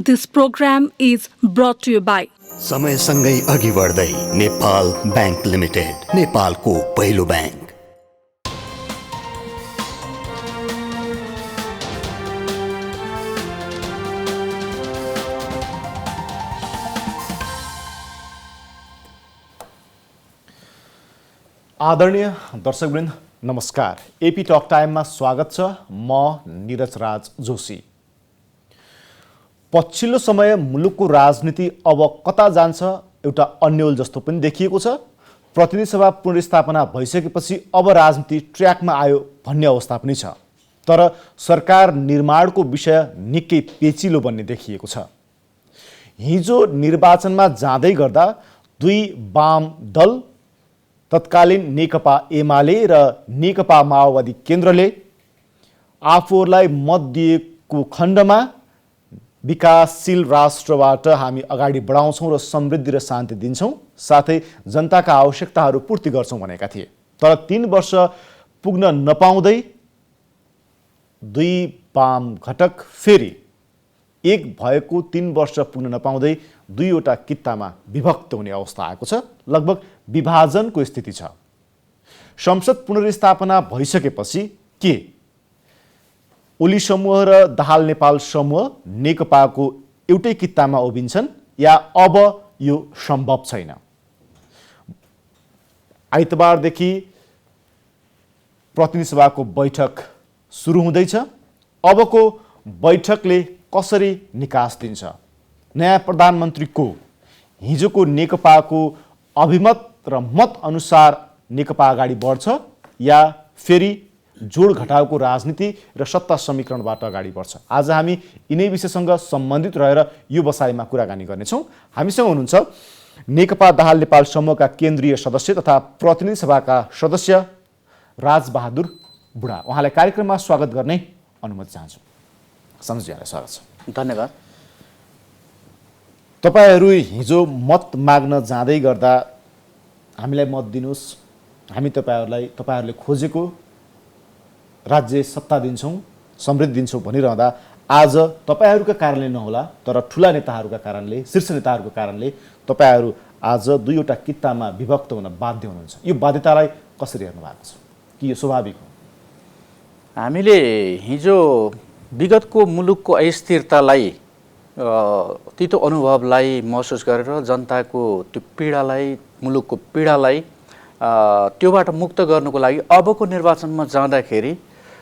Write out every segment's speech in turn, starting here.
This program is brought to you by समयसँगै अघि बढ्दै नेपाल बैंक लिमिटेड, नेपालको पहिलो बैंक। आदरणीय दर्शकवृन्द नमस्कार। एपी टक टाइममा स्वागत छ। म निरज राज जोशी। पछिल्लो समय मुलुकको राजनीति अब कता जान्छ एउटा अन्यल जस्तो पनि देखिएको छ। प्रतिनिधि सभा पुनर्स्थापना भइसकेपछि अब राजनीति ट्र्याकमा आयो भन्ने अवस्था पनि छ। तर सरकार निर्माणको विषय निकै पेचिलो बन्ने देखिएको छ। हिजो निर्वाचनमा जाँदै गर्दा दुई वाम दल तत्कालीन नेकपा एमाले र नेकपा माओवादी केन्द्रले आफूहरूलाई मत दिएको खण्डमा विकासशील राष्ट्रबाट हामी अगाडि बढाउँछौँ र समृद्धि र शान्ति दिन्छौँ, साथै जनताका आवश्यकताहरू पूर्ति गर्छौँ भनेका थिए। तर 3 वर्ष पुग्न नपाउँदै दुई वाम घटक फेरि एक भएको 3 वर्ष पुग्न नपाउँदै दुईवटा कित्तामा विभक्त हुने अवस्था आएको छ। लगभग विभाजनको स्थिति छ। संसद पुनर्स्थापना भइसकेपछि के ओली समूह र दाहाल नेपाल समूह नेकपाको एउटै कित्तामा उभिन्छन् या अब यो सम्भव छैन? आइतबारदेखि प्रतिनिधि सभाको बैठक सुरु हुँदैछ। अबको बैठकले कसरी निकास दिन्छ? नयाँ प्रधानमन्त्री को? हिजोको नेकपाको अभिमत र मत अनुसार नेकपा अगाडि बढ्छ या फेरि जोड घटाउको राजनीति र सत्ता समीकरणबाट अगाडि बढ्छ? आज हामी यिनै विषयसँग सम्बन्धित रहेर यो बसाइमा कुराकानी गर्नेछौँ। हामीसँग हुनुहुन्छ नेकपा दाहाल नेपाल समूहका केन्द्रीय सदस्य तथा प्रतिनिधि सभाका सदस्य राजबहादुर बुढा। उहाँलाई कार्यक्रममा स्वागत गर्ने अनुमति चाहन्छु। सञ्जयलाई स्वागत छ। धन्यवाद। तपाईहरू हिजो मत माग्न जाँदै गर्दा हामीलाई मत दिनुहोस्, हामी तपाईहरूले खोजेको राज्य सत्ता दिन्छौँ, समृद्धि दिन्छौँ भनिरहँदा आज तपाईहरूका कारणले नहोला तर ठुला नेताहरूका कारणले, शीर्ष नेताहरूको कारणले तपाईहरू आज दुईवटा कित्तामा विभक्त हुन बाध्य हुनुहुन्छ। यो बाध्यतालाई कसरी हेर्नु भएको छ? कि यो स्वाभाविक हो? हामीले हिजो विगतको मुलुकको अस्थिरतालाई, तितो अनुभवलाई महसुस गरेर जनताको त्यो पीडालाई, मुलुकको पीडालाई त्योबाट मुक्त गर्नुको लागि अबको निर्वाचनमा जाँदाखेरि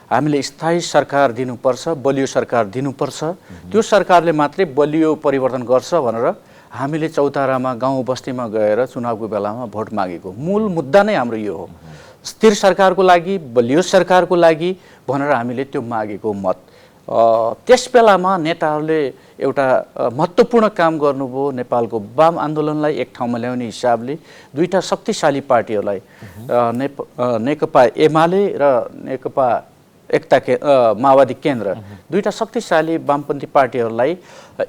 हामीले स्थायी सरकार दिनुपर्छ, बलियो सरकार दिनुपर्छ। त्यो सरकारले मात्रै बलियो परिवर्तन गर्छ भनेर हामीले चौतारामा गाउँ बस्तीमा गएर चुनावको बेलामा भोट मागेको मूल मुद्दा नै हाम्रो यो हो। स्थिर सरकारको लागि, बलियो सरकारको लागि भनेर हामीले त्यो मागेको मत। त्यस बेलामा नेताहरूले एउटा महत्त्वपूर्ण काम गर्नुभयो। नेपालको वाम आन्दोलनलाई एक ठाउँमा ल्याउने हिसाबले दुईटा शक्तिशाली पार्टीहरूलाई नेकपा एमाले र नेकपा माओवादी केन्द्र, दुईटा शक्तिशाली वामपन्थी पार्टीहरूलाई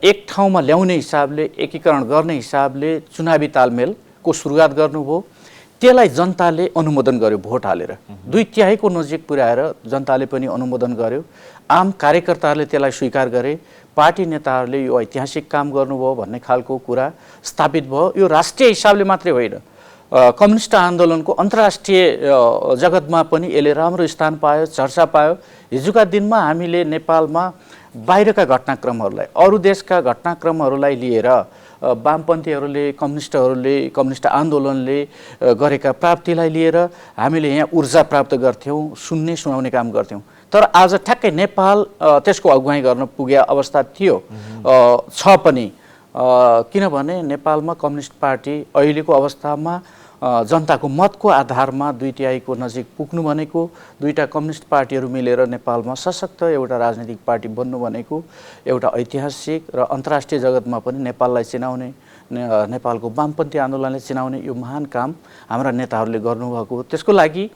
एक ठाउँमा ल्याउने हिसाबले, एकीकरण गर्ने हिसाबले चुनावी तालमेलको सुरुवात गर्नुभयो। त्यसलाई जनताले अनुमोदन गर्यो भोट हालेर। 2/3 नजिक पुर्याएर जनताले पनि अनुमोदन गर्यो। आम कार्यकर्ताहरूले त्यसलाई स्वीकार गरे। पार्टी नेताहरूले यो ऐतिहासिक काम गर्नुभयो भन्ने खालको कुरा स्थापित भयो। यो राष्ट्रिय हिसाबले मात्रै होइन, कम्युनिस्ट आन्दोलनको अन्तर्राष्ट्रिय जगतमा पनि यसले राम्रो स्थान पायो, चर्चा पायो। हिजोका दिनमा हामीले नेपालमा बाहिरका घटनाक्रमहरूलाई, अरू देशका घटनाक्रमहरूलाई लिएर वामपन्थीहरूले, कम्युनिस्ट आन्दोलनले गरेका प्राप्तिलाई लिएर हामीले यहाँ ऊर्जा प्राप्त गर्थ्यौँ, सुनाउने काम गर्थ्यौँ। तर आज ठ्याक्कै नेपाल त्यसको अगुवाई गर्न पुगेको अवस्था थियो, छ पनि। किनभने नेपालमा कम्युनिस्ट पार्टी अहिलेको अवस्थामा जनताको मतको आधारमा 2/3 नजिक पुग्नु भनेको, दुईटा कम्युनिस्ट पार्टीहरू मिलेर नेपालमा सशक्त एउटा राजनीतिक पार्टी बन्नु भनेको एउटा ऐतिहासिक र अन्तर्राष्ट्रिय जगतमा पनि नेपाललाई चिनाउने, नेपालको वामपन्थी आन्दोलनलाई चिनाउने यो महान काम हाम्रा नेताहरूले गर्नुभएको हो। त्यसको लागि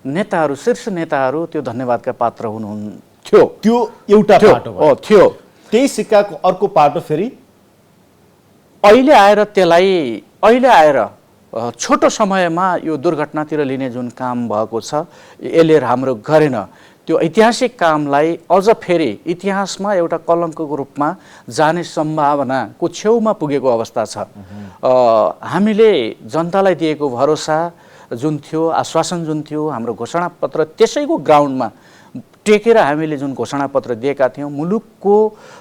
नेताहरू, शीर्ष नेताहरू त्यो धन्यवादका पात्र हुनुहुन्थ्यो। त्यो एउटा पाटो थियो। त्यही सिक्काको अर्को पाटो फेरि अहिले आएर छोटो समयमा यो दुर्घटनातिर लिने जुन काम भएको छ, यसले राम्रो गरेन। त्यो ऐतिहासिक कामलाई अझ फेरि इतिहासमा एउटा कलङ्कको रूपमा जाने सम्भावनाको छेउमा पुगेको अवस्था छ। हामीले जनतालाई दिएको भरोसा जुन थियो, आश्वासन जुन थियो, हाम्रो घोषणापत्र त्यसैको ग्राउन्डमा टेकेर हामीले जुन घोषणापत्र दिएका थियौँ, मुलुकको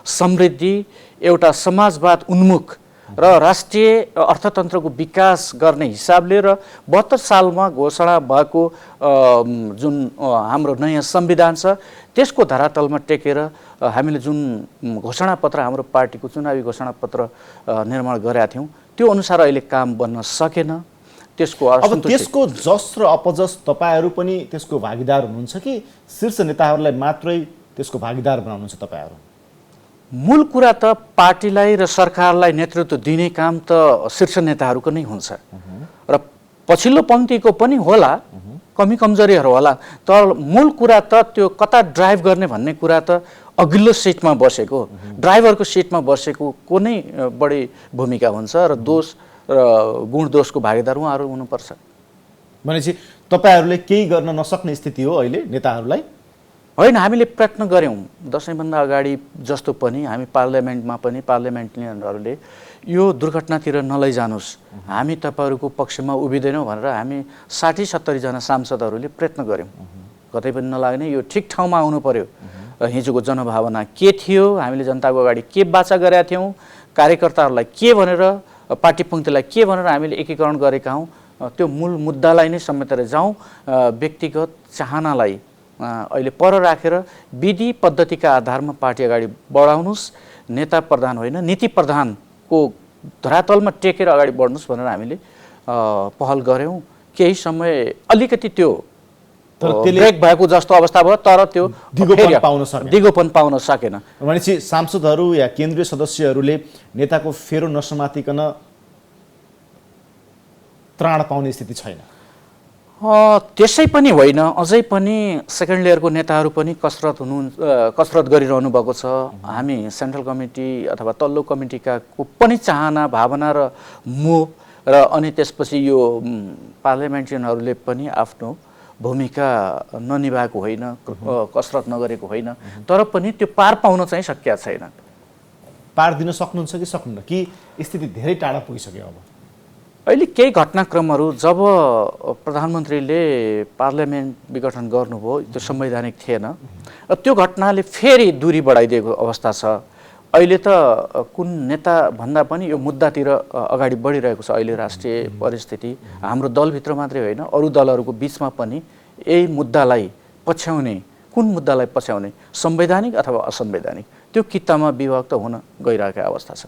समृद्धि, एउटा समाजवाद उन्मुख र राष्ट्रिय अर्थतन्त्रको विकास गर्ने हिसाबले र 72 सालमा घोषणा भएको जुन हाम्रो नयाँ संविधान छ त्यसको धरातलमा टेकेर हामीले जुन घोषणापत्र हाम्रो पार्टीको चुनावी घोषणापत्र निर्माण गरेका थियौँ त्यो अनुसार अहिले काम बन्न सकेन। त्यसको अब त्यसको जस र अपजस तपाईहरू पनि त्यसको भागीदार हुनुहुन्छ कि शीर्ष नेताहरूलाई मात्रै त्यसको भागीदार बनाउनुहुन्छ तपाईहरू? मूल कुरा त पार्टीलाई र सरकारलाई नेतृत्व दिने काम त शीर्ष नेताहरूको नै हुन्छ र पछिल्लो पङ्क्तिको पनि होला, कमी कमजोरीहरू होला, तर मूल कुरा त त्यो कता ड्राइभ गर्ने भन्ने कुरा त अघिल्लो सिटमा बसेको ड्राइभरको सिटमा बसेको को नै बढी भूमिका हुन्छ र दोष र गुण दोषको भागीदार उहाँहरू हुनुपर्छ। भनेपछि तपाईँहरूले केही गर्न नसक्ने स्थिति हो अहिले नेताहरूलाई? होइन, हामीले प्रयत्न गऱ्यौँ दसैँभन्दा अगाडि जस्तो पनि हामी पार्लियामेन्टमा पनि पार्लियामेन्टेरियनहरूले यो दुर्घटनातिर नलैजानुहोस्, हामी तपाईँहरूको पक्षमा उभिँदैनौँ भनेर हामी 60-70 जना सांसदहरूले प्रयत्न गऱ्यौँ। कतै पनि नलाग्ने, यो ठिक ठाउँमा आउनु पर्यो। हिजोको जनभावना के थियो, हामीले जनताको अगाडि के बाचा गरेका थियौँ, कार्यकर्ताहरूलाई के भनेर, पार्टी पङ्क्तिलाई के भनेर हामीले एकीकरण गरेका हौँ, त्यो मूल मुद्दालाई नै समेटेर जाउँ। व्यक्तिगत चाहनालाई अहिले पर राखेर विधि पद्धतिका आधारमा पार्टी अगाडि बढाउनुहोस्, नेता प्रधान होइन नीति प्रधानको धरातलमा टेकेर अगाडि बढ्नुहोस् भनेर हामीले पहल गऱ्यौँ। केही समय अलिकति त्यो ब्रेक भएको जस्तो अवस्था भयो, तर त्यो दिगोपन पाउन सकेन। भनेपछि सांसदहरू या केन्द्रीय सदस्यहरूले नेताको फेरो नसमातिकन त्राण पाउने स्थिति छैन? त्यसै पनि होइन, अझै पनि सेकेन्ड लेयरको नेताहरू पनि कसरत गरिरहनु भएको छ। हामी सेन्ट्रल कमिटी अथवा तल्लो कमिटीका को पनि चाहना, भावना र मोह र अनि त्यसपछि यो पार्लियामेन्टेरियनहरूले पनि आफ्नो भूमिका ननिभाएको होइन, कसरत नगरेको होइन, तर पनि त्यो पार पाउन चाहिँ सकिया छैन। पार दिन सक्नुहुन्छ कि सक्नुहुन्न कि स्थिति धेरै टाढा पुगिसक्यो? अब अहिले केही घटनाक्रमहरू जब प्रधानमन्त्रीले पार्लियामेन्ट विघटन गर्नुभयो त्यो संवैधानिक थिएन, त्यो घटनाले फेरि दूरी बढाइदिएको अवस्था छ। अहिले त कुन नेता भन्दा पनि यो मुद्दातिर अगाडि बढिरहेको छ। अहिले राष्ट्रिय परिस्थिति हाम्रो दलभित्र मात्रै होइन, अरू दलहरूको बिचमा पनि यही मुद्दालाई पछ्याउने, कुन मुद्दालाई पछ्याउने, संवैधानिक अथवा असंवैधानिक, त्यो कित्तामा विभक्त हुन गइरहेको अवस्था छ।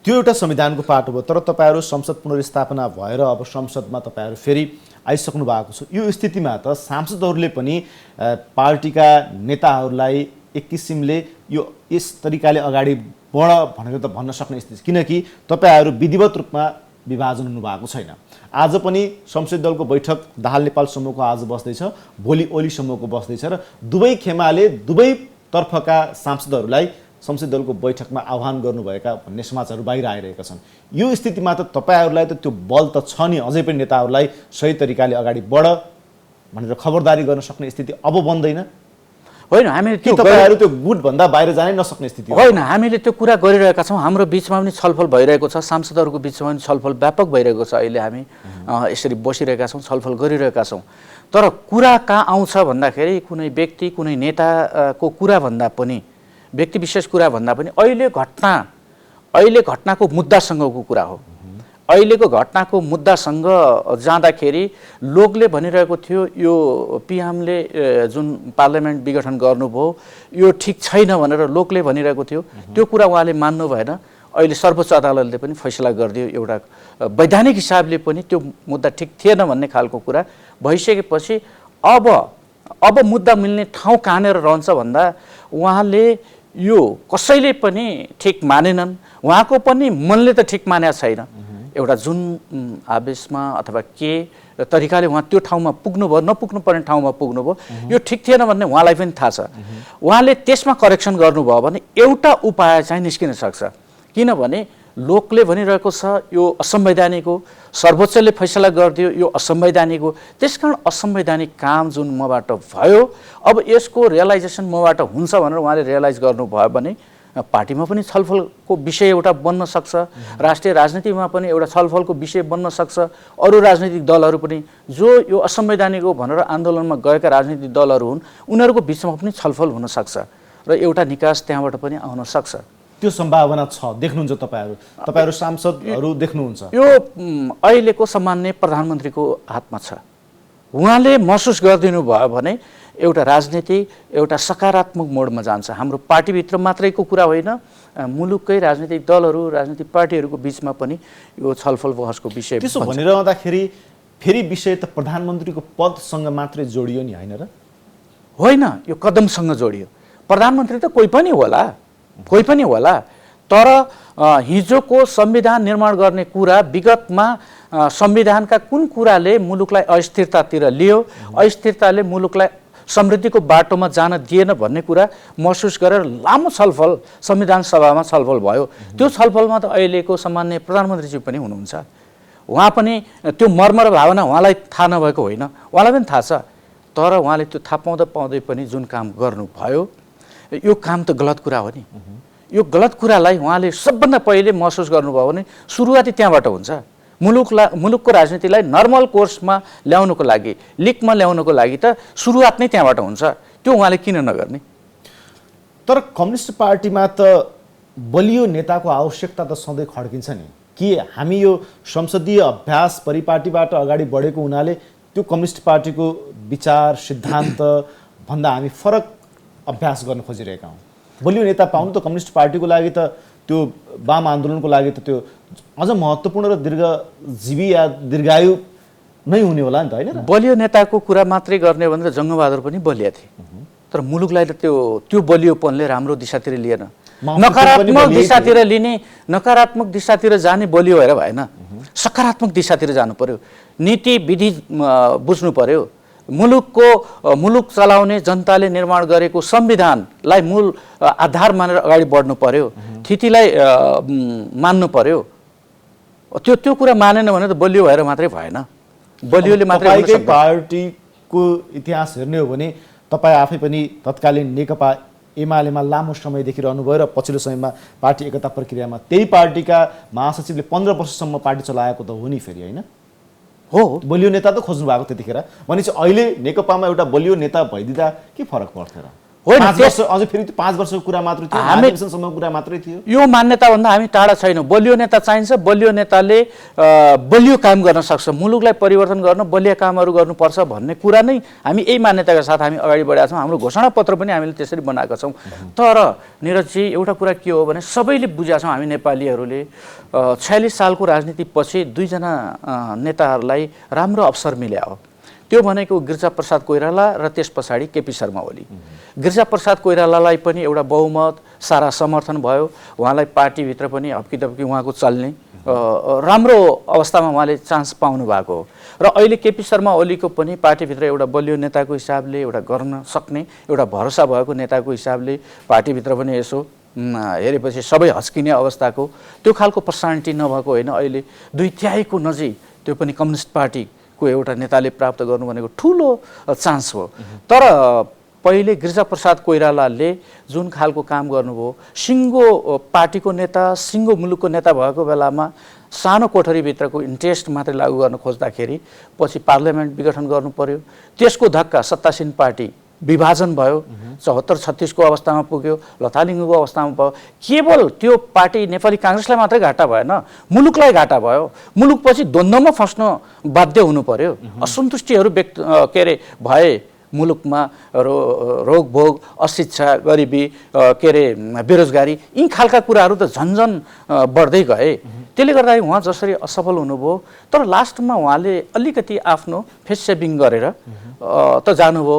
त्यो एउटा संविधानको पाटो भयो, तर तपाईँहरू संसद पुनर्स्थापना भएर अब संसदमा तपाईँहरू फेरि आइसक्नु भएको छ। यो स्थितिमा त सांसदहरूले पनि पार्टीका नेताहरूलाई एक किसिमले यो यस तरिकाले अगाडि बढ भनेर त भन्न सक्ने स्थिति, किनकि तपाईँहरू विधिवत रूपमा विभाजन हुनुभएको छैन। आज पनि संसदीय दलको बैठक दाहाल नेपाल समूहको आज बस्दैछ, भोलि ओली समूहको बस्दैछ र दुवै खेमाले दुवै तर्फका सांसदहरूलाई संसदीय दलको बैठकमा आह्वान गर्नुभएका भन्ने समाचारहरू बाहिर आइरहेका छन्। यो स्थितिमा त तपाईँहरूलाई त त्यो बल त छ नि, अझै पनि नेताहरूलाई सही तरिकाले अगाडि बढ भनेर खबरदारी गर्न सक्ने स्थिति अब बन्दैन? होइन, हामीले त्यो तपाईँहरू त्यो गुटभन्दा बाहिर जानै नसक्ने स्थिति होइन, हामीले त्यो कुरा गरिरहेका छौँ। हाम्रो बिचमा पनि छलफल भइरहेको छ, सांसदहरूको बिचमा पनि छलफल व्यापक भइरहेको छ। अहिले हामी यसरी बसिरहेका छौँ, छलफल गरिरहेका छौँ। तर कुरा कहाँ आउँछ भन्दाखेरि कुनै व्यक्ति, कुनै नेताको कुरा भन्दा पनि, व्यक्ति विशेष कुरा भन्दा पनि अहिले घटनाको मुद्दासँगको कुरा हो। अहिलेको घटनाको मुद्दासँग जाँदाखेरि लोकले भनिरहेको थियो यो पिएमले जुन पार्लियामेन्ट विघटन गर्नुभयो यो ठिक छैन भनेर लोकले भनिरहेको थियो। त्यो कुरा उहाँले मान्नु भएन। अहिले सर्वोच्च अदालतले पनि फैसला गरिदियो, एउटा वैधानिक हिसाबले पनि त्यो मुद्दा ठिक थिएन भन्ने खालको कुरा भइसकेपछि अब मुद्दा मिल्ने ठाउँ कहाँनिर रहन्छ भन्दा उहाँले यो कसैले पनि ठिक मानेनन्, उहाँको पनि मनले त ठिक मानेको छैन। एउटा जुन आवेशमा अथवा के तरिकाले उहाँ त्यो ठाउँमा पुग्नुभयो, नपुग्नु पर्ने ठाउँमा पुग्नुभयो, यो ठिक थिएन भन्ने उहाँलाई पनि थाहा छ। उहाँले त्यसमा करेक्सन गर्नुभयो भने एउटा उपाय चाहिँ निस्किन सक्छ। किनभने लोकले भनिरहेको छ यो असंवैधानिक हो, सर्वोच्चले फैसला गरिदियो यो असंवैधानिक हो, त्यसकारण असंवैधानिक काम जुन मबाट भयो अब यसको रियलाइजेसन मबाट हुन्छ भनेर उहाँले रियलाइज गर्नुभयो भने पार्टीमा पनि छलफलको विषय एउटा बन्न सक्छ, राष्ट्रिय राजनीतिमा पनि एउटा छलफलको विषय बन्न सक्छ। अरू राजनीतिक दलहरू पनि जो यो असंवैधानिक हो भनेर आन्दोलनमा गएका राजनीतिक दलहरू हुन् उनीहरूको बिचमा पनि छलफल हुन सक्छ र एउटा निकास त्यहाँबाट पनि आउन सक्छ। त्यो सम्भावना छ देख्नुहुन्छ तपाईहरु सांसदहरू देख्नुहुन्छ? यो अहिलेको सम्माननीय प्रधानमन्त्रीको हातमा छ। उहाँले महसुस गरिदिनु भयो भने एउटा राजनीति एउटा सकारात्मक मोडमा जान्छ। हाम्रो पार्टीभित्र मात्रैको कुरा होइन, मुलुककै राजनीतिक दलहरू राजनीतिक पार्टीहरूको बिचमा पनि यो छलफल बहसको विषय त्यसो भनिरहँदाखेरि फेरि विषय त प्रधानमन्त्रीको पदसँग मात्रै जोडियो नि होइन र? होइन, यो कदमसँग जोडियो। प्रधानमन्त्री त कोही पनि होला, तर हिजोको संविधान निर्माण गर्ने कुरा विगतमा संविधानका कुन कुराले मुलुकलाई अस्थिरतातिर लियो, अस्थिरताले मुलुकलाई समृद्धिको बाटोमा जान दिएन भन्ने कुरा महसुस गरेर लामो छलफल संविधान सभामा छलफल भयो। त्यो छलफलमा त अहिलेको सम्माननीय प्रधानमन्त्रीज्यू पनि हुनुहुन्छ। उहाँ पनि त्यो मर्म र भावना उहाँलाई थाहा नभएको होइन, उहाँलाई पनि थाहा छ, तर उहाँले त्यो थाहा पाउँदै पनि जुन काम गर्नुभयो यो काम त गलत कुरा हो नि। यो गलत कुरालाई उहाँले सबभन्दा पहिले महसुस गर्नुभयो भने सुरुवाती त्यहाँबाट हुन्छ। मुलुकको राजनीतिलाई नर्मल कोर्समा ल्याउनको लागि, लिकमा ल्याउनको लागि त सुरुवात नै त्यहाँबाट हुन्छ। त्यो उहाँले किन नगर्ने? तर कम्युनिस्ट पार्टीमा त बलियो नेताको आवश्यकता त सधैँ खड्किन्छ नि। कि हामी यो संसदीय अभ्यास परिपाटीबाट अगाडि बढेको हुनाले त्यो कम्युनिस्ट पार्टीको विचार सिद्धान्त भन्दा हामी फरक अभ्यास गर्न खोजिरहेका हौँ। बलियो नेता पाउनु त कम्युनिस्ट पार्टीको लागि त त्यो वाम आन्दोलनको लागि त त्यो अझ महत्त्वपूर्ण र दीर्घजीवी या दीर्घायु नै हुने होला नि त होइन? बलियो नेताको कुरा मात्रै गर्ने भनेर जङ्गबहादुर पनि बलिया थिए, तर मुलुकलाई त त्यो बलियोपनले राम्रो दिशातिर लिएन। नकारात्मक दिशातिर जाने बलियो भएर भएन, सकारात्मक दिशातिर जानु पर्यो। नीति विधि बुझ्नु पर्यो। मुलुक चलाउने जनताले निर्माण गरेको संविधानलाई मूल आधार मानेर अगाडि बढ्नु पर्यो, थितिलाई मान्नु पर्यो। त्यो कुरा मानेन भने त बलियो भएर मात्रै भएन। बलियोले मात्रै पार्टीको इतिहास हेर्ने हो भने तपाईँ आफै पनि तत्कालीन नेकपा एमालेमा लामो समयदेखि रहनुभयो र पछिल्लो समयमा पार्टी एकता प्रक्रियामा त्यही पार्टीका महासचिवले 15 वर्षसम्म पार्टी चलाएको त हो नि फेरि होइन? हो, बलियो नेता त खोज्नु भएको त्यतिखेर। भनेपछि अहिले नेकपामा एउटा बलियो नेता भइदिँदा के फरक पर्थ्यो र? होइन, अझै फेरि 5 वर्षको कुरा मात्रै थियो, हामीसम्मको कुरा मात्रै थियो। यो मान्यताभन्दा हामी टाढा छैनौँ। बलियो नेता चाहिन्छ। बलियो नेताले बलियो काम गर्न सक्छ, मुलुकलाई परिवर्तन गर्न बलियो कामहरू गर्नुपर्छ भन्ने कुरा नै हामी यही मान्यताका साथ हामी अगाडि बढेका छौँ। हाम्रो घोषणापत्र पनि हामीले त्यसरी बनाएका छौँ। तर निरजजी एउटा कुरा के हो भने सबैले बुझेका छौँ, हामी नेपालीहरूले 46 सालको राजनीतिपछि 2 जना नेताहरूलाई राम्रो अवसर मिल्या हो। त्यो भनेको गिरिजाप्रसाद कोइराला र त्यस पछाडि केपी शर्मा ओली। गिरिजाप्रसाद कोइरालालाई पनि एउटा बहुमत सारा समर्थन भयो, उहाँलाई पार्टीभित्र पनि हप्कीदप्की उहाँको चल्ने राम्रो अवस्थामा उहाँले चान्स पाउनु भएको हो। र अहिले केपी शर्मा ओलीको पनि पार्टीभित्र एउटा बलियो नेताको हिसाबले एउटा गर्न सक्ने एउटा भरोसा भएको नेताको हिसाबले पार्टीभित्र पनि यसो हेरेपछि सबै हस्किने अवस्थाको त्यो खालको पर्सनालिटी नभएको होइन। अहिले 2/3 नजिक त्यो पनि कम्युनिस्ट पार्टीको एउटा नेताले प्राप्त गर्नु भनेको ठुलो चान्स हो। तर पहिले गिरिजाप्रसाद कोइरालाले जुन खालको काम गर्नुभयो, सिङ्गो पार्टीको नेता सिङ्गो मुलुकको नेता भएको बेलामा सानो कोठरीभित्रको इन्ट्रेस्ट मात्रै लागू गर्न खोज्दाखेरि पछि पार्लियामेन्ट विघटन गर्नु पर्यो। त्यसको धक्का सत्तासीन पार्टी विभाजन भयो, 74-36 को अवस्थामा पुग्यो, लथालिङ्गको अवस्थामा भयो। केवल त्यो पार्टी नेपाली काङ्ग्रेसलाई मात्रै घाटा भएन, मुलुकलाई घाटा भयो। मुलुकपछि द्वन्द्वमा फस्न बाध्य हुनु पर्यो। असन्तुष्टिहरू भए मुलुकमा रोगभोग, अशिक्षा, गरिबी, बेरोजगारी यी खालका कुराहरू त झन्झन बढ्दै गए। त्यसले गर्दाखेरि उहाँ जसरी असफल हुनुभयो, तर लास्टमा उहाँले अलिकति आफ्नो फेस सेभिङ गरेर त जानुभयो।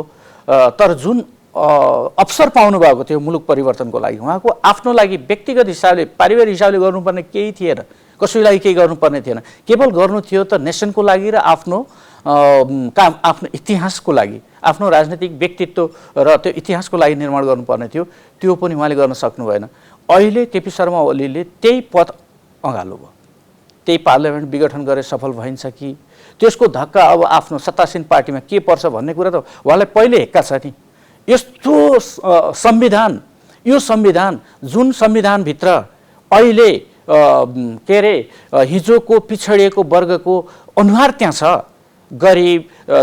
तर जुन अवसर पाउनु भएको थियो मुलुक परिवर्तनको लागि, उहाँको आफ्नो लागि व्यक्तिगत हिसाबले पारिवारिक हिसाबले गर्नुपर्ने केही थिएन, कसैको लागि केही गर्नुपर्ने थिएन। केवल गर्नु थियो त नेसनको लागि र आफ्नो काम, आफ्नो इतिहासको लागि, आफ्नो राजनीतिक व्यक्तित्व र त्यो इतिहासको लागि निर्माण गर्नुपर्ने थियो। त्यो पनि उहाँले गर्न सक्नु भएन। अहिले केपी शर्मा ओलीले त्यही पथ अँगालो भयो। त्यही पार्लियामेन्ट विघटन गरे सफल भइन्छ कि त्यसको धक्का अब आफ्नो सत्तासीन पार्टीमा के पर्छ भन्ने कुरा त उहाँलाई पहिले हेक्का छ नि। यस्तो संविधान, यो संविधान जुन संविधानभित्र अहिले के अरे हिजोको पिछडिएको वर्गको अनुहार त्यहाँ छ, गरिब,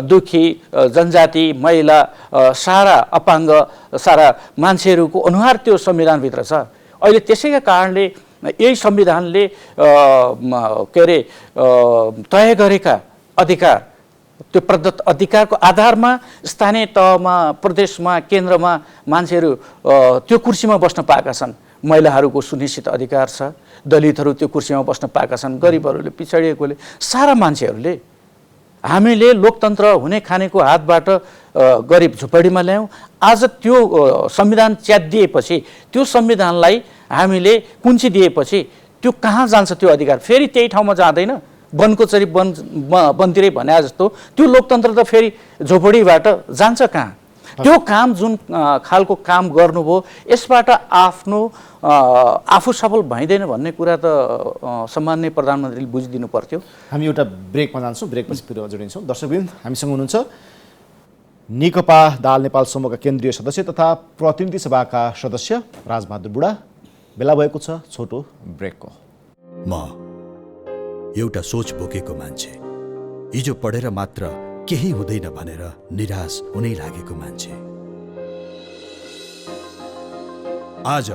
दुखी, जनजाति, महिला, सारा अपाङ्ग, सारा मान्छेहरूको अनुहार त्यो संविधानभित्र छ। अहिले त्यसैका कारणले यही संविधानले के अरे तय गरेका अधिकार, त्यो प्रदत्त अधिकारको आधारमा स्थानीय तहमा, प्रदेशमा, केन्द्रमा मान्छेहरू त्यो कुर्सीमा बस्न पाएका छन्। महिलाहरूको सुनिश्चित अधिकार छ, दलितहरू त्यो कुर्सीमा बस्न पाएका छन्, गरिबहरूले, पिछडिएकोले, सारा मान्छेहरूले। हामीले लोकतन्त्र हुने खानेको हातबाट गरिब झुपडीमा ल्यायौँ। आज त्यो संविधान च्यातिदिएपछि, त्यो संविधानलाई हामीले कुन्ची दिएपछि त्यो कहाँ जान्छ त्यो अधिकार? फेरि त्यही ठाउँमा जाँदैन। वनको चरी वनतिरै भने जस्तो त्यो लोकतन्त्र त फेरि झोपडीबाट जान्छ कहाँ? त्यो काम जुन खालको काम गर्नुभयो, यसबाट आफू सफल भइँदैन भन्ने कुरा त सम्माननीय प्रधानमन्त्रीले बुझिदिनु पर्थ्यो। हामी एउटा ब्रेकमा जान्छौँ, ब्रेकपछि फेरि जोडिन्छौँ। दर्शकवृन्द, हामीसँग हुनुहुन्छ नेकपा दाहाल नेपाल समूहका केन्द्रीय सदस्य तथा प्रतिनिधि सभाका सदस्य राजबहादुर बुढा। बेला भएको छ छोटो ब्रेकको। म एउटा सोच बोकेको मान्छे, हिजो पढेर मात्र केही हुँदैन भनेर निराश हुनै लागेको मान्छे, आज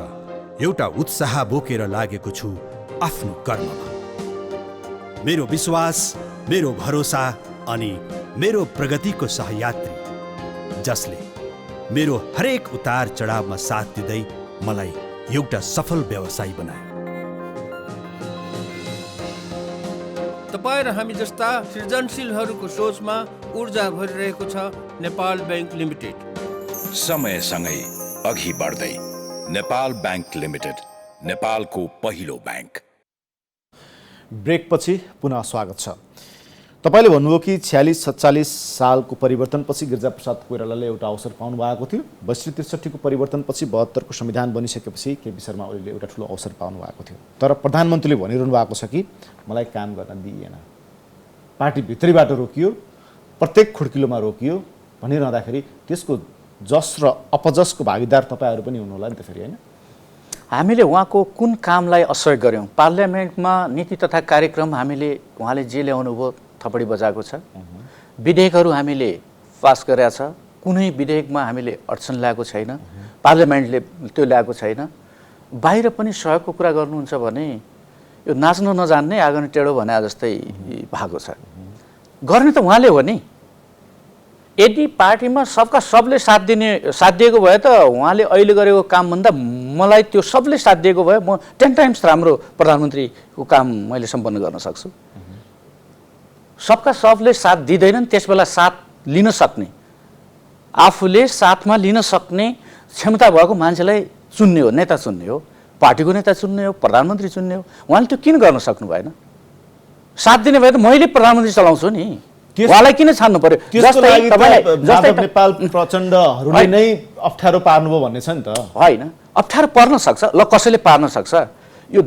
एउटा उत्साह बोकेर लागेको छु आफ्नो कर्ममा। मेरो विश्वास, मेरो भरोसा अनि मेरो प्रगतिको सहयात्री, जसले मेरो हरेक उतार चढावमा साथ दिँदै मलाई एउटा सफल व्यवसायी बनायो। तपाईँ र हामी जस्ता सृजनशीलहरूको सोचमा ऊर्जा भरिरहेको छ नेपाल बैंक लिमिटेड। समयसँगै अघि बढ्दै नेपाल बैंक लिमिटेड, नेपालको पहिलो बैंक। ब्रेकपछि पुनः स्वागत छ। तपाईँले भन्नुभयो कि 46-47 सालको परिवर्तनपछि गिरिजाप्रसाद कोइरालाले एउटा अवसर पाउनु भएको थियो। 62-63 को परिवर्तनपछि 72 को संविधान बनिसकेपछि केपी शर्मा ओलीले एउटा ठुलो अवसर पाउनु भएको थियो। तर प्रधानमन्त्रीले भनिरहनु भएको छ कि मलाई काम गर्न दिइएन, पार्टी भित्रैबाट रोकियो, प्रत्येक खुड्किलोमा रोकियो भनिरहँदाखेरि त्यसको जस र अपजसको भागीदार तपाईँहरू पनि हुनुहोला नि त फेरि, होइन? हामीले उहाँको कुन कामलाई असहयोग गऱ्यौँ? पार्लियामेन्टमा नीति तथा कार्यक्रम उहाँले जे ल्याउनु भयो थपडी बजाएको छ। विधेयकहरू हामीले पास गरेका छ, कुनै विधेयकमा हामीले अडचन ल्याएको छैन, पार्लियामेन्टले त्यो ल्याएको छैन। बाहिर पनि सहयोगको कुरा गर्नुहुन्छ भने यो नाच्न नजान्ने आँगन टेढो भने जस्तै भएको छ। गर्ने त उहाँले हो नि। यदि पार्टीमा सबले साथ दिएको भए त उहाँले अहिले गरेको कामभन्दा मलाई त्यो सबले साथ दिएको भए म 10 टाइम्स राम्रो प्रधानमन्त्रीको काम मैले सम्पन्न गर्न सक्छु। सबले साथ दिँदैनन्, त्यसबेला साथ लिन सक्ने, आफूले साथमा लिन सक्ने क्षमता भएको मान्छेलाई चुन्ने हो, नेता चुन्ने हो, पार्टीको नेता चुन्ने हो, प्रधानमन्त्री चुन्ने हो। उहाँले त्यो किन गर्न सक्नु भएन? साथ दिने भए त मैले प्रधानमन्त्री चलाउँछु नि, उहाँलाई किन छान्नु पर्यो? जस्तै नेपाल प्रचण्डहरूले नै अप्ठ्यारो पार्नुभयो भन्ने छ नि त। होइन, अप्ठ्यारो पर्न सक्छ, ल कसैले पार्न सक्छ। यो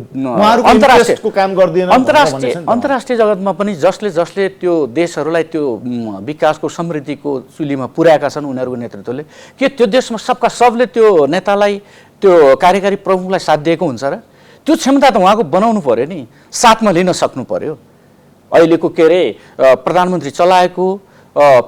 अन्तर्राष्ट्रिय जगतमा पनि जसले त्यो देशहरूलाई त्यो विकासको समृद्धिको चुलीमा पुर्याएका छन् उनीहरूको नेतृत्वले, के त्यो देशमा सबले त्यो नेतालाई, त्यो कार्यकारी प्रमुखलाई साथ दिएको हुन्छ र? त्यो क्षमता त उहाँको बनाउनु पर्यो नि, साथमा लिन सक्नु पर्यो। अहिलेको के अरे प्रधानमन्त्री चलाएको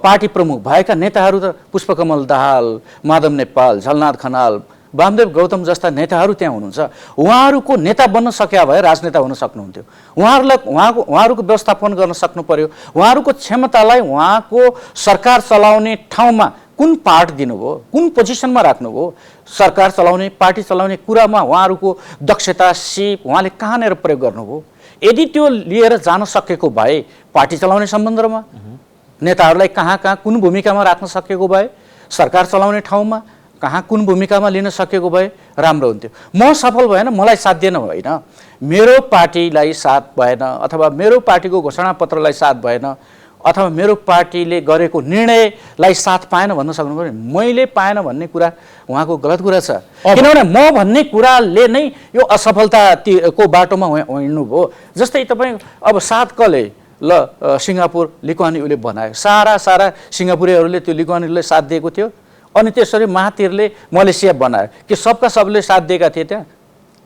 पार्टी प्रमुख भएका नेताहरू त पुष्पकमल दाहाल, माधव नेपाल, झलनाथ खनाल, वामदेव गौतम जस्ता नेताहरू त्यहाँ हुनुहुन्छ। उहाँहरूको नेता बन्न सकेका भए राजनेता हुन सक्नुहुन्थ्यो। उहाँहरूको व्यवस्थापन गर्न सक्नु पर्यो। उहाँहरूको क्षमतालाई उहाँको सरकार चलाउने ठाउँमा कुन पार्ट दिनुभयो, कुन पोजिसनमा राख्नुभयो, सरकार चलाउने, पार्टी चलाउने कुरामा उहाँहरूको दक्षता, सिप उहाँले कहाँनिर प्रयोग गर्नुभयो? यदि त्यो लिएर जान सकेको भए, पार्टी चलाउने सम्बन्धमा नेताहरूलाई कहाँ कुन भूमिकामा राख्न सकेको भए, सरकार चलाउने ठाउँमा कहाँ कुन भूमिकामा लिन सकेको भए राम्रो हुन्थ्यो। म सफल भएन, मलाई साथ दिएन होइन, मेरो पार्टीलाई साथ भएन अथवा मेरो पार्टीको घोषणापत्रलाई साथ भएन, अथवा मेरो पार्टीले गरेको निर्णयलाई साथ पाएन भन्न सक्नु पर्यो। मैले पाएन भन्ने कुरा उहाँको गलत कुरा छ, किनभने म भन्ने कुराले नै यो असफलताको बाटोमा हिँड्नुभयो। जस्तै तपाईँ अब 7 कले ल सिङ्गापुर लिक्वानियुले बनायो, सारा सिङ्गापुरेहरूले त्यो लिक्वानियुलाई साथ दिएको थियो। अनि त्यसरी महातिरले मलेसिया बनायो कि सबका सबले साथ दिएका थिए, त्यहाँ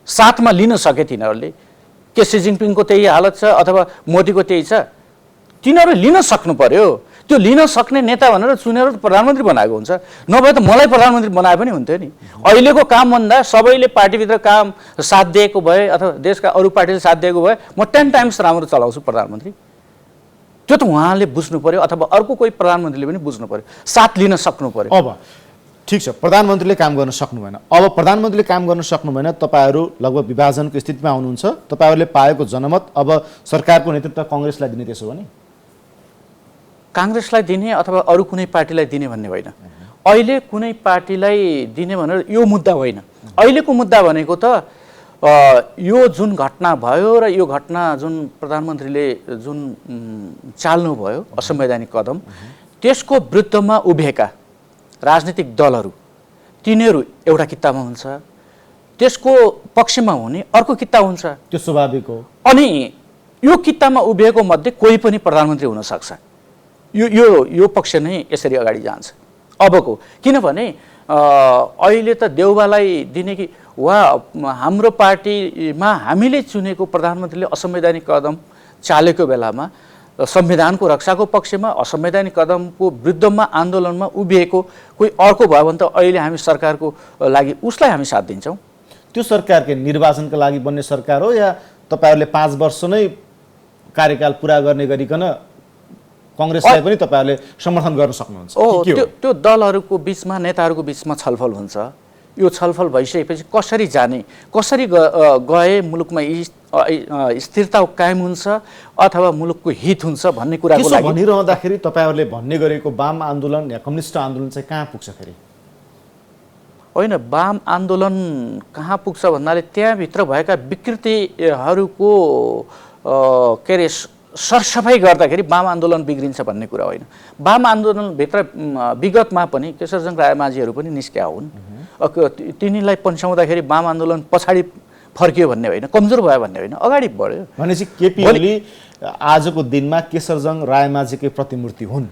साथमा लिन सके तिनीहरूले। के सी जिनपिङको त्यही हालत छ अथवा मोदीको त्यही छ? तिनीहरू लिन सक्नु पर्यो। त्यो लिन सक्ने नेता भनेर चुनेर प्रधानमन्त्री बनाएको हुन्छ, नभए त मलाई प्रधानमन्त्री बनाए पनि हुन्थ्यो नि। अहिलेको कामभन्दा सबैले पार्टीभित्र काम साथ दिएको भए अथवा देशका अरू पार्टीले साथ दिएको भए म 10 टाइम्स राम्रो चलाउँछु प्रधानमन्त्री। त्यो त उहाँले बुझ्नु पर्यो अथवा अर्को कोही प्रधानमन्त्रीले पनि बुझ्नु पर्यो, साथ लिन सक्नु पर्यो। अब ठिक छ, प्रधानमन्त्रीले काम गर्न सक्नु भएन। अब प्रधानमन्त्रीले काम गर्न सक्नु भएन, तपाईँहरू लगभग विभाजनको स्थितिमा हुनुहुन्छ। तपाईँहरूले पाएको जनमत अब सरकारको नेतृत्व काङ्ग्रेसलाई दिने, त्यसो भने काङ्ग्रेसलाई दिने अथवा अरू कुनै पार्टीलाई दिने भन्ने होइन। अहिले कुनै पार्टीलाई दिने भनेर यो मुद्दा होइन। अहिलेको मुद्दा भनेको त यो जुन घटना भयो र यो घटना जुन प्रधानमन्त्रीले जुन चाल्नुभयो असंवैधानिक कदम, त्यसको विरुद्धमा उभिएका राजनीतिक दलहरू तिनीहरू एउटा किताबमा हुन्छ, त्यसको पक्षमा हुने अर्को किताब हुन्छ, त्यो स्वाभाविक हो। अनि यो किताबमा उभिएको मध्ये कोही पनि प्रधानमन्त्री हुन सक्छ। यो पक्ष नै यसरी अगाडि जान्छ अबको। किनभने अहिले त देउबालाई दिने कि वा हाम्रो पार्टीमा हामीले चुनेको प्रधानमन्त्रीले असंवैधानिक कदम चालेको बेलामा संविधानको रक्षाको पक्षमा असंवैधानिक कदमको विरुद्धमा आन्दोलनमा उभिएको कोही अर्को भयो भने त अहिले हामी सरकारको लागि उसलाई हामी साथ दिन्छौँ। त्यो सरकार के निर्वाचनका लागि बन्ने सरकार हो या तपाईँहरूले 5 वर्ष नै कार्यकाल पुरा गर्ने गरिकन काङ्ग्रेसलाई पनि तपाईँहरूले समर्थन गर्न सक्नुहुन्छ? त्यो दलहरूको बिचमा नेताहरूको बिचमा छलफल हुन्छ। यो छलफल भइसकेपछि कसरी जाने, कसरी गए मुलुकमा स्थिरता कायम हुन्छ अथवा मुलुकको हित हुन्छ भन्ने कुराको लागि भनिरहँदाखेरि तपाईँहरूले भन्ने गरेको वाम आन्दोलन या कम्युनिस्ट आन्दोलन चाहिँ कहाँ पुग्छ फेरि? होइन, वाम आन्दोलन कहाँ पुग्छ भन्नाले त्यहाँभित्र भएका विकृतिहरूको के अरे सरसफाइ गर्दाखेरि वाम आन्दोलन बिग्रिन्छ भन्ने कुरा होइन। वाम आन्दोलनभित्र विगतमा पनि केशरजङ रायमाझीहरू पनि निस्किया हुन्। तिनीलाई पन्छाउँदाखेरि वाम आन्दोलन पछाडि फर्कियो भन्ने होइन, कमजोर भयो भन्ने होइन, अगाडि बढ्यो। भनेपछि केपी ओली आजको दिनमा केशरजङ रायमाझीकै प्रतिमूर्ति हुन्,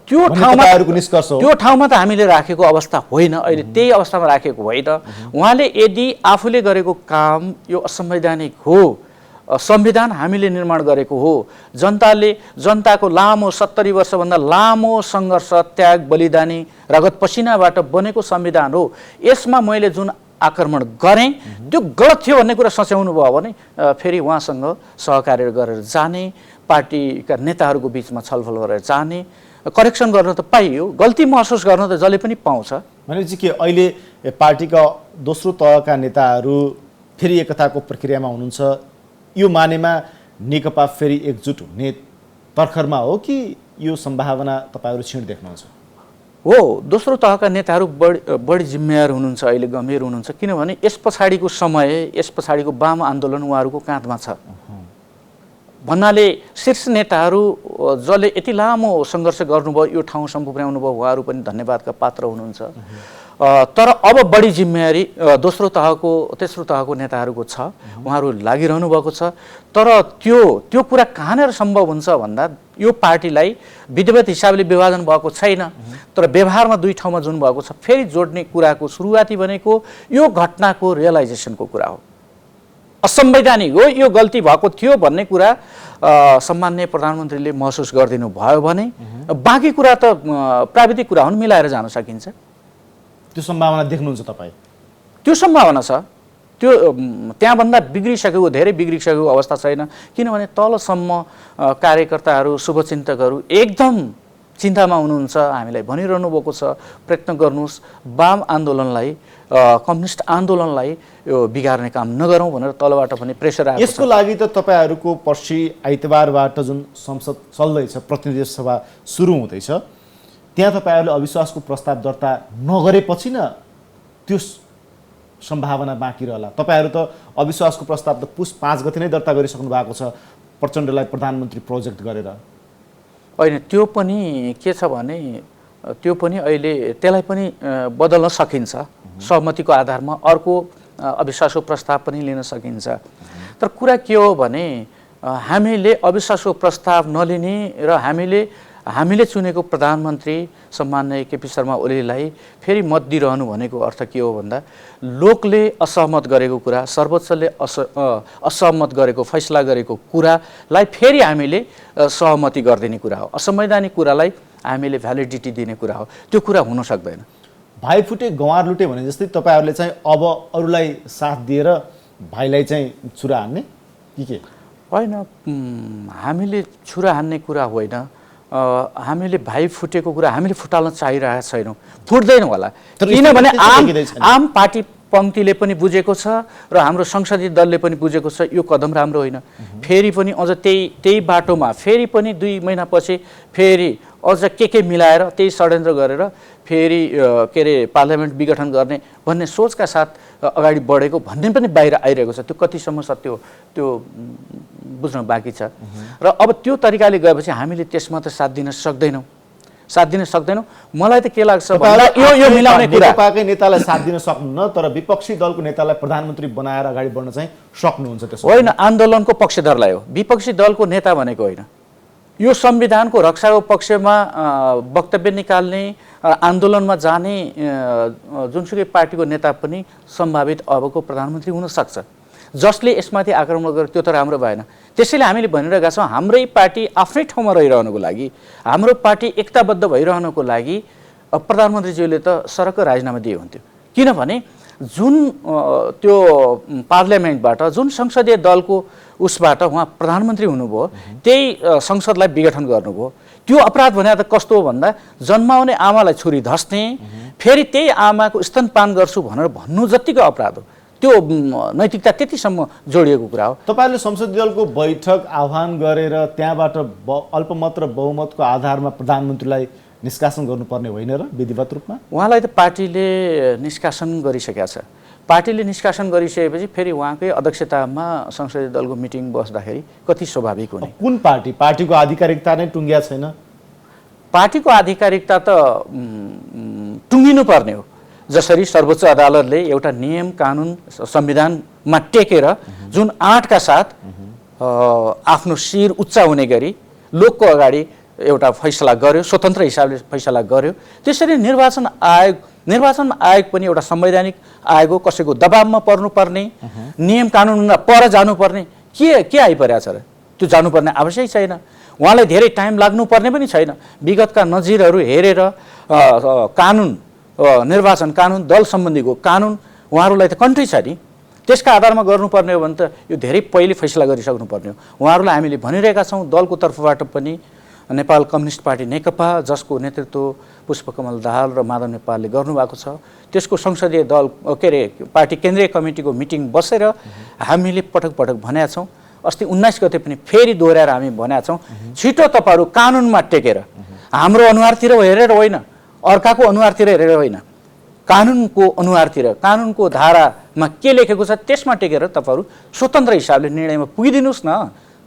त्यो ठाउँमा निष्कर्ष हो। त्यो ठाउँमा त हामीले राखेको अवस्था होइन, अहिले त्यही अवस्थामा राखेको होइन। उहाँले यदि आफूले गरेको काम यो असंवैधानिक हो, संविधान हामीले निर्माण गरेको हो, जनताको लामो 70 वर्षभन्दा लामो सङ्घर्ष, त्याग, बलिदानी, रगत पसिनाबाट बनेको संविधान हो, यसमा मैले जुन आक्रमण गरेँ त्यो गलत थियो भन्ने कुरा सच्याउनु भयो भने फेरि उहाँसँग सहकार्य गरेर जाने, पार्टीका नेताहरूको बिचमा छलफल गरेर जाने, करेक्सन गर्न त पाइयो, गल्ती महसुस गर्न त जसले पनि पाउँछ। भनेपछि के अहिले पार्टीका दोस्रो तहका नेताहरू फेरि एकताको प्रक्रियामा हुनुहुन्छ, यो मानेमा नेकपा फेरि एकजुट हुने तर्खरमा हो कि यो सम्भावना तपाईँहरू क्षीण देख्नुहुन्छ? हो, दोस्रो तहका नेताहरू बढी जिम्मेवार हुनुहुन्छ, अहिले गम्भीर हुनुहुन्छ। किनभने यस पछाडिको समय, यस पछाडिको वाम आन्दोलन उहाँहरूको काँधमा छ भन्नाले शीर्ष नेताहरू जसले यति लामो सङ्घर्ष गर्नुभयो, यो ठाउँसम्म पुर्याउनु भयो, उहाँहरू पनि धन्यवादका पात्र हुनुहुन्छ। तर अब बढी जिम्मेवारी दोस्रो तहको तेस्रो तहको नेताहरूको छ, उहाँहरू लागिरहनु भएको छ। तर त्यो कुरा कहाँनिर सम्भव हुन्छ भन्दा यो पार्टीलाई विधिवत हिसाबले विभाजन भएको छैन, तर व्यवहारमा दुई ठाउँमा जुन भएको छ, फेरि जोड्ने कुराको सुरुवाती भनेको यो घटनाको रियलाइजेसनको कुरा हो, असंवैधानिक हो, यो गल्ती भएको थियो भन्ने कुरा सम्माननीय प्रधानमन्त्रीले महसुस गरिदिनु भयो भने बाँकी कुरा त प्राविधिक कुरा हुन्, मिलाएर जान सकिन्छ। त्यो सम्भावना देख्नुहुन्छ तपाईँ? त्यो सम्भावना छ, त्यो त्यहाँभन्दा बिग्रिसकेको, धेरै बिग्रिसकेको अवस्था छैन। किनभने तलसम्म कार्यकर्ताहरू, शुभचिन्तकहरू एकदम चिन्तामा हुनुहुन्छ, हामीलाई भनिरहनु भएको छ प्रयत्न गर्नुहोस्, वाम आन्दोलनलाई, कम्युनिस्ट आन्दोलनलाई यो बिगार्ने काम नगरौँ भनेर तलबाट पनि प्रेसर आएको छ। यसको लागि त तपाईँहरूको पर्सि आइतबारबाट जुन संसद चल्दैछ, प्रतिनिधि सभा सुरु हुँदैछ, त्यहाँ तपाईँहरूले अविश्वासको प्रस्ताव दर्ता नगरेपछि न त्यो सम्भावना बाँकी रहला। तपाईँहरू त अविश्वासको प्रस्ताव त पुस 5 गते नै दर्ता गरिसक्नु भएको छ प्रचण्डलाई प्रधानमन्त्री प्रोजेक्ट गरेर। होइन त्यो पनि के छ भने त्यो पनि अहिले त्यसलाई पनि बदल्न सकिन्छ सहमतिको आधारमा अर्को अविश्वासको प्रस्ताव पनि लिन सकिन्छ तर कुरा के हो भने हामीले अविश्वासको प्रस्ताव नलिने र हामीले चुनेको प्रधानमन्त्री सम्माननीय केपी शर्मा ओलीलाई फेरि मत दिइरहनु भनेको अर्थ के हो भन्दा लोकले असहमत गरेको कुरा सर्वोच्चले असहमत गरेको फैसला गरेको कुरालाई फेरि हामीले सहमति गरिदिने कुरा हो असंवैधानिक कुरालाई हामीले भ्यालिडिटी दिने कुरा हो त्यो कुरा हुन सक्दैन भाइ फुटे गँवार लुटे भने जस्तै तपाईँहरूले चाहिँ अब अरूलाई साथ दिएर भाइलाई चाहिँ छुरा हान्ने के होइन हामीले छुरा हान्ने कुरा होइन हामीले भाइ फुटेको कुरा हामीले फुटाल्न चाहिरहेका छैनौँ फुट्दैन होला किनभने आम पार्टी पङ्क्तिले पनि बुझेको छ र हाम्रो संसदीय दलले पनि बुझेको छ यो कदम राम्रो होइन फेरि पनि अझ त्यही बाटोमा फेरि पनि 2 महिनापछि फेरि अझ के मिलाएर त्यही षड्यन्त्र गरेर फेरि के अरे पार्लियामेन्ट विघटन गर्ने भन्ने सोचका साथ अगाडि बढेको भन्ने पनि बाहिर आइरहेको छ त्यो कतिसम्म सत्य हो त्यो बुझ्न बाँकी छ र अब त्यो तरिकाले गएपछि हामीले त्यसमा त साथ दिन सक्दैनौँ मलाई त के लाग्छ भन्दा यो मिलाउने कुरा नेपालकै नेतालाई साथ दिन सक्नुहुन्न तर विपक्षी दलको नेतालाई प्रधानमन्त्री बनाएर अगाडि बढ्न चाहिँ सक्नुहुन्छ त्यसो होइन आन्दोलनको पक्षधरलाई हो विपक्षी दलको नेता भनेको होइन यो संविधानको रक्षाको पक्षमा वक्तव्य निकाल्ने आन्दोलनमा जाने जुनसुकै पार्टीको नेता पनि सम्भावित अबको प्रधानमन्त्री हुन सक्छ जसले यसमाथि आक्रमण गर्यो त्यो त राम्रो भएन त्यसैले हामीले भनिरहेका छौँ हाम्रै पार्टी आफ्नै ठाउँमा रहिरहनुको लागि हाम्रो पार्टी एकताबद्ध भइरहनुको लागि प्रधानमन्त्रीज्यूले त सरक राजीनामा दिए हुन्थ्यो किनभने जुन त्यो पार्लियामेन्टबाट जुन संसदीय दलको उसबाट उहाँ प्रधानमन्त्री हुनुभयो त्यही संसदलाई विघटन गर्नुभयो त्यो अपराध भने त कस्तो हो भन्दा जन्माउने आमालाई छुरी धस्ने फेरि त्यही आमाको स्तनपान गर्छु भनेर भन्नु जतिको अपराध हो त्यो नैतिकता त्यतिसम्म जोडिएको कुरा हो तपाईहरुले संसदीय दलको बैठक आह्वान गरेर त्यहाँबाट अल्पमत र बहुमतको आधारमा प्रधानमन्त्रीलाई निष्कासन गर्नुपर्ने होइन र विधिवत रूपमा उहाँलाई त पार्टीले निष्कासन गरिसकेका छ पार्टीले निष्कासन गरिसकेपछि फेरि उहाँकै अध्यक्षतामा संसदीय दलको मिटिङ बस्दाखेरि कति स्वाभाविक हुने कुन पार्टीको आधिकारिकता नै टुङ्गिया छैन पार्टीको आधिकारिकता त टुङ्गिनु पर्ने हो जसरी सर्वोच्च अदालतले एउटा नियम कानुन संविधानमा टेकेर जुन आँटका साथ आफ्नो शिर उच्च हुने गरी लोकको अगाडि एउटा फैसला गर्यो स्वतन्त्र हिसाबले फैसला गर्यो त्यसरी निर्वाचन आयोग पनि एउटा संवैधानिक आयोग हो कसैको दबावमा पर्नुपर्ने नियम कानुनमा पर जानुपर्ने के आइपरेको छ र त्यो जानुपर्ने आवश्यक छैन उहाँलाई धेरै टाइम लाग्नुपर्ने पनि छैन विगतका नजिरहरू हेरेर कानुन निर्वाचन कानुन दल सम्बन्धीको कानुन उहाँहरूलाई त कन्ट्री छ नि त्यसका आधारमा गर्नुपर्ने हो भने त यो धेरै पहिले फैसला गरिसक्नुपर्ने हो उहाँहरूलाई हामीले भनिरहेका छौँ दलको तर्फबाट पनि नेपाल कम्युनिस्ट पार्टी नेकपा जसको नेतृत्व पुष्पकमल दाहाल र माधव नेपालले गर्नुभएको छ त्यसको संसदीय दल के अरे पार्टी केन्द्रीय कमिटीको मिटिङ बसेर हामीले पटक पटक भनेका छौँ अस्ति 19 गते पनि फेरि दोहोऱ्याएर हामी भनेका छौँ छिटो तपाईँहरू कानुनमा टेकेर हाम्रो अनुहारतिर हेरेर होइन अर्काको अनुहारतिर हेरेर होइन कानुनको अनुहारतिर कानुनको धारामा के लेखेको छ त्यसमा टेकेर तपाईँहरू स्वतन्त्र हिसाबले निर्णयमा पुगिदिनुहोस् न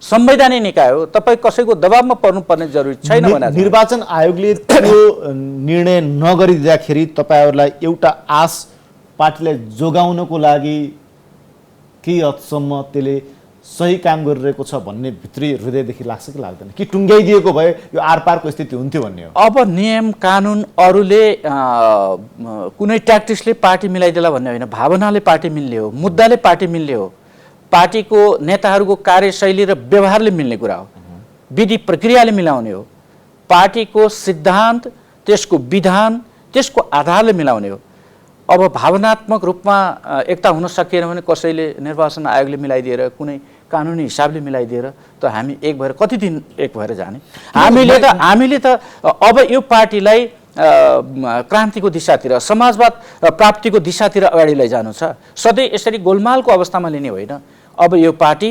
संवैधानिक निकाय हो तपाईँ कसैको दबावमा पर्नुपर्ने जरुरी छैन भने निर्वाचन आयोगले त्यो निर्णय नगरिदिँदाखेरि तपाईँहरूलाई एउटा आश पार्टीलाई जोगाउनको लागि केही हदसम्म त्यसले सही काम गरिरहेको छ भन्ने भित्री हृदयदेखि लाग्छ कि लाग्दैन कि टुङ्ग्याइदिएको भए यो आरपारको स्थिति हुन्थ्यो भन्ने हो अब नियम कानुन अरूले कुनै ट्याक्टिक्सले पार्टी मिलाइदिला भन्ने होइन भावनाले पार्टी मिल्ने हो मुद्दाले पार्टी मिल्ने हो पार्टीको नेताहरूको कार्यशैली र व्यवहारले मिल्ने कुरा हो विधि प्रक्रियाले मिलाउने हो पार्टीको सिद्धान्त त्यसको विधान त्यसको आधारले मिलाउने हो अब भावनात्मक रूपमा एकता हुन सकिएन भने कसैले निर्वाचन आयोगले मिलाइदिएर कुनै कानुनी हिसाबले मिलाइदिएर त हामी एक भएर कति दिन एक भएर जाने हामीले त अब यो पार्टीलाई क्रान्तिको दिशातिर समाजवाद प्राप्तिको दिशातिर अगाडि लैजानु छ सधैँ यसरी गोलमालको अवस्थामा लिने होइन अब यो पार्टी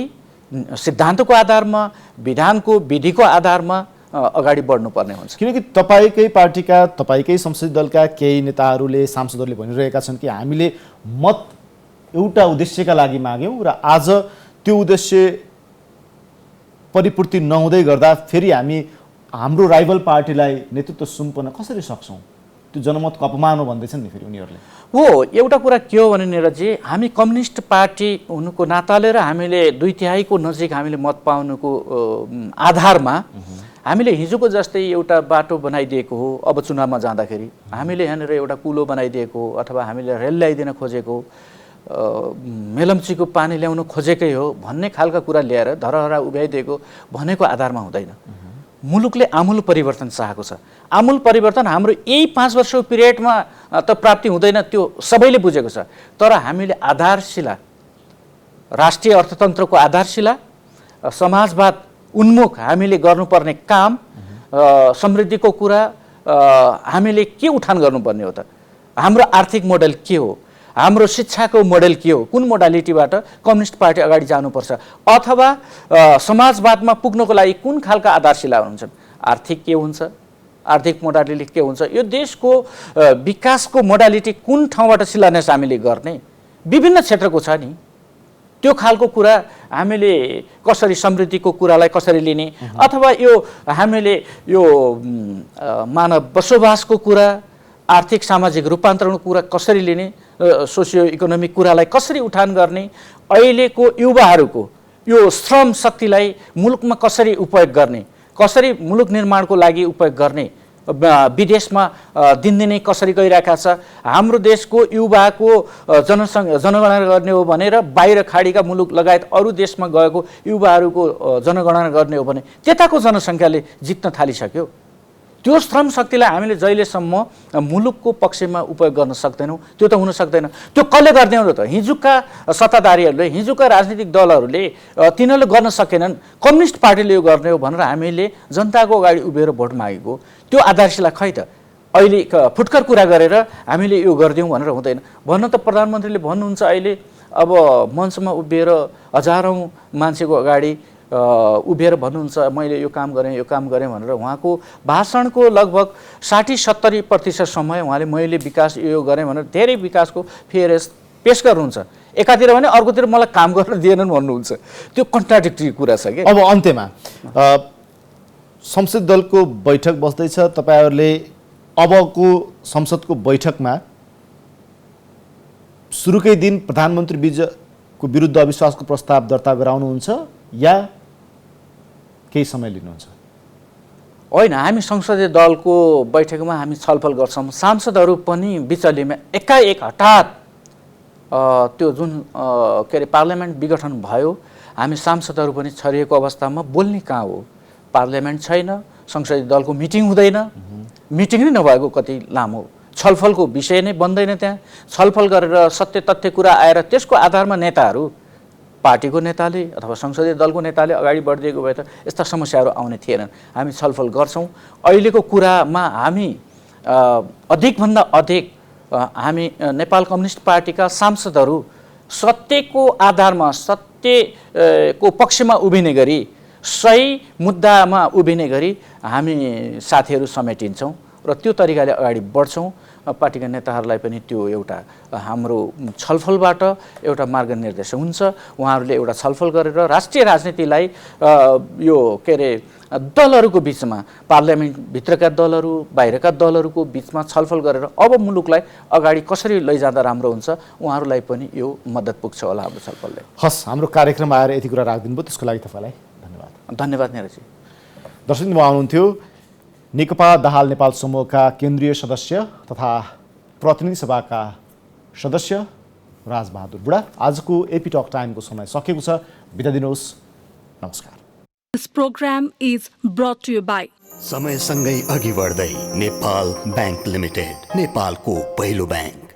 सिद्धान्तको आधारमा विधानको विधिको आधारमा अगाडि बढ्नुपर्ने हुन्छ किनकि तपाईँकै पार्टीका तपाईँकै संसदीय दलका केही नेताहरूले सांसदहरूले भनिरहेका छन् कि हामीले मत एउटा उद्देश्यका लागि माग्यौँ र आज त्यो उद्देश्य परिपूर्ति नहुँदै गर्दा फेरि हामी हाम्रो राइभल पार्टीलाई नेतृत्व सुम्पन कसरी सक्छौँ? त्यो जनमतको अपमान हो भन्दैछन् नि फेरि उनीहरूले। हो, एउटा कुरा के हो भने निरजी, हामी कम्युनिस्ट पार्टी हुनुको नाताले र हामीले 2/3 नजिक हामीले मत पाउनुको आधारमा हामीले हिजोको जस्तै एउटा बाटो बनाइदिएको हो, अब चुनावमा जाँदाखेरि हामीले यहाँनिर एउटा कुलो बनाइदिएको हो अथवा हामीले रेल ल्याइदिन खोजेको, मेलम्चीको पानी ल्याउन खोजेकै हो भन्ने खालका कुरा ल्याएर धरहरा उभ्याइदिएको भनेको आधारमा हुँदैन। मुलुकले आमूल परिवर्तन चाहेको छ। आमूल परिवर्तन हाम्रो यही 5 वर्षको पिरियडमा त प्राप्ति हुँदैन, त्यो सबैले बुझेको छ। तर हामीले आधारशिला, राष्ट्रिय अर्थतन्त्रको आधारशिला, समाजवाद उन्मुख हामीले गर्नुपर्ने काम, समृद्धिको कुरा हामीले के उठान गर्नुपर्ने हो त? हाम्रो आर्थिक मोडल के हो? हाम्रो शिक्षाको मोडल के हो? कुन मोडालिटीबाट कम्युनिस्ट पार्टी अगाडि जानुपर्छ? अथवा समाजवादमा पुग्नको लागि कुन खालका आधारशिला हुन्छन्? आर्थिक के हुन्छ? आर्थिक मोडालिटी के हुन्छ? यो देशको विकासको मोडालिटी कुन ठाउँबाट शिलान्यास हामीले गर्ने? विभिन्न क्षेत्रको छ नि, त्यो खालको कुरा हामीले कसरी समृद्धिको कुरालाई कसरी लिने, अथवा यो हामीले यो मानव बसोबासको कुरा, आर्थिक सामाजिक रूपान्तरणको कुरा कसरी लिने, सोसियो इकोनोमिक कुरालाई कसरी उठान गर्ने, अहिलेको युवाहरूको यो श्रम शक्तिलाई मुलुकमा कसरी उपयोग गर्ने, कसरी मुलुक निर्माणको लागि उपयोग गर्ने, विदेशमा दिनदिनै कसरी गइरहेका छ। हाम्रो देशको युवाको जनगणना गर्ने हो भनेर बाहिर खाडीका मुलुक लगायत अरू देशमा गएको युवाहरूको जनगणना गर्ने हो भने त्यताको जनसङ्ख्याले जित्न थालिसक्यो। त्यो श्रम शक्तिलाई हामीले जहिलेसम्म मुलुकको पक्षमा उपयोग गर्न सक्दैनौँ त्यो त हुन सक्दैन। त्यो कसले गर्ने हो त? हिजोका सत्ताधारीहरूले, हिजोका राजनीतिक दलहरूले तिनीहरूले गर्न सकेनन्, कम्युनिस्ट पार्टीले यो गर्ने हो भनेर हामीले जनताको अगाडि उभिएर भोट मागेको। त्यो आधारशिला खै त? अहिले फुटकर कुरा गरेर हामीले यो गरिदिउँ भनेर हुँदैन। भन्न त प्रधानमन्त्रीले भन्नुहुन्छ अहिले अब मञ्चमा उभिएर हजारौँ मान्छेको अगाडि उभिएर भन्नुहुन्छ मैले यो काम गरेँ यो काम गरेँ भनेर। उहाँको भाषणको लगभग 60-70% समय उहाँले मैले विकास यो गरेँ भनेर धेरै विकासको फेरेस पेश गर्नुहुन्छ। एकातिर भने अर्कोतिर मलाई काम गर्न दिएनन् भन्नुहुन्छ। त्यो कन्ट्राडिक्टरी कुरा छ कि। अब अन्त्यमा संसद दलको बैठक बस्दैछ, तपाईँहरूले अबको संसदको बैठकमा सुरुकै दिन प्रधानमन्त्री विजयको विरुद्ध अविश्वासको प्रस्ताव दर्ता गराउनुहुन्छ या केही समय लिनुहुन्छ? होइन, हामी संसदीय दलको बैठकमा हामी छलफल गर्छौँ। सांसदहरू पनि बिचलीमा एकाएक हठात त्यो जुन के अरे पार्लियामेन्ट विघटन भयो, हामी सांसदहरू पनि छरिएको अवस्थामा बोल्ने कहाँ हो? पार्लियामेन्ट छैन, संसदीय दलको मिटिङ हुँदैन, मिटिङ नै नभएको कति लामो, छलफलको विषय नै बन्दैन। त्यहाँ छलफल गरेर सत्य तथ्य कुरा आएर त्यसको आधारमा नेताहरू, पार्टीको नेताले अथवा संसदीय दलको नेताले अगाडि बढिदिएको भए त यस्ता समस्याहरू आउने थिएनन्। हामी छलफल गर्छौँ। अहिलेको कुरामा हामी अधिकभन्दा अधिक हामी नेपाल कम्युनिस्ट पार्टीका सांसदहरू सत्यको आधारमा, सत्यको पक्षमा उभिने गरी, सही मुद्दामा उभिने गरी हामी साथीहरू समेटिन्छौँ र त्यो तरिकाले अगाडि बढ्छौँ। पार्टीका नेताहरूलाई पनि त्यो एउटा हाम्रो छलफलबाट एउटा मार्गनिर्देश हुन्छ। उहाँहरूले एउटा छलफल गरेर राष्ट्रिय राजनीतिलाई यो के अरे दलहरूको बिचमा, पार्लियामेन्टभित्रका दलहरू बाहिरका दलहरूको बिचमा छलफल गरेर अब मुलुकलाई अगाडि कसरी लैजाँदा राम्रो हुन्छ, उहाँहरूलाई पनि यो मद्दत पुग्छ होला हाम्रो छलफलले। हस्, हाम्रो कार्यक्रममा आएर यति कुरा राखिदिनु भयो, त्यसको लागि तपाईँलाई धन्यवाद। धन्यवाद निरजी। दर्शकबिन्दु आउनुहुन्थ्यो नेकपा दाहाल नेपाल समूहका केन्द्रीय सदस्य तथा प्रतिनिधि सभाका सदस्य राजबहादुर बुढा। आजको एपी टक टाइमको समय सकेको छ, बिदा दिनुहोस्, नमस्कार। This program is brought to you by समयसँगै अघि बढ्दै नेपाल बैंक लिमिटेड, नेपालको पहिलो बैंक।